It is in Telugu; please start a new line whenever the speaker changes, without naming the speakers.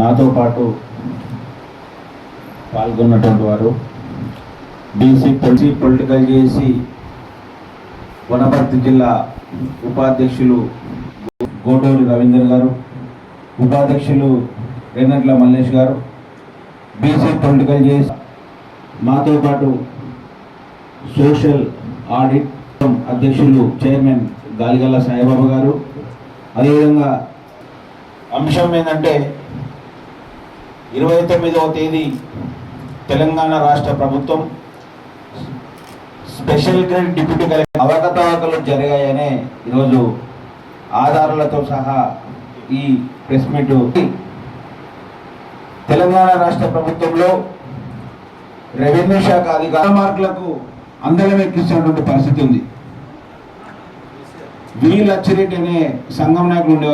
నాతో పాటు పాల్గొన్నటువంటి వారు బీసీ పొలిటికల్ చేసి వనపర్తి జిల్లా ఉపాధ్యక్షులు గోటూరి రవీంద్ర గారు, ఉపాధ్యక్షులు రేనట్ల మల్లేష్ గారు, బీసీ పొలిటికల్ చేసి మాతో పాటు సోషల్ ఆడిట్ అధ్యక్షులు చైర్మన్ గాలిగల్ల సాయిబాబా గారు. అదేవిధంగా అంశం ఏంటంటే 29వ తేదీ తెలంగాణ రాష్ట్ర ప్రభుత్వం స్పెషల్ గ్రేడ్ డిప్యూటీ కలెక్టర్ అవకతవకలు జరిగాయనే ఈరోజు ఆధారాలతో సహా ఈ ప్రెస్ మీట్. తెలంగాణ రాష్ట్ర ప్రభుత్వంలో రెవెన్యూ శాఖ అధికార మార్కులకు అందరం ఎక్కిస్తున్నటువంటి పరిస్థితి ఉంది. వి లచ్చిరెడ్డి అనే సంఘం నాయకులు ఉండేవారు.